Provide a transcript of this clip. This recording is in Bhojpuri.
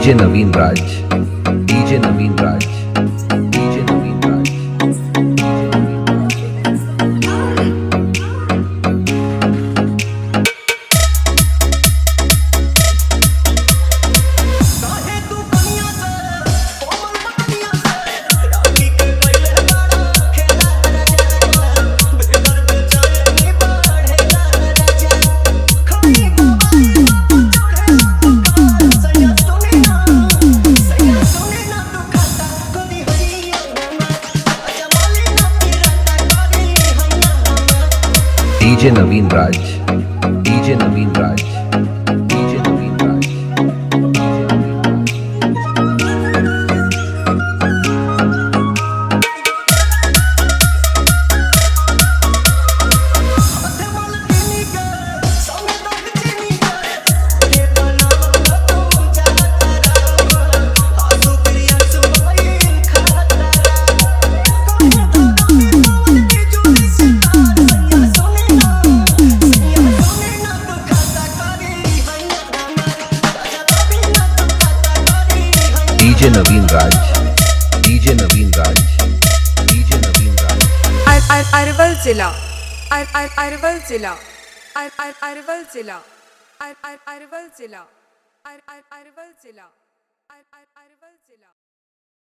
डीजे नवीन राज, डीजे नवीन राज, डीजे नवीन राज, डीजे नवीन राज, डीजे नवीन राज, डीजे नवीन राज, डीजे नवीन राज, डीजे नवीन राज, डीजे नवीन राज। अरवल जिला, अरवल जिला, अरवल जिला, अरवल जिला, अरवल जिला, अरवल जिला।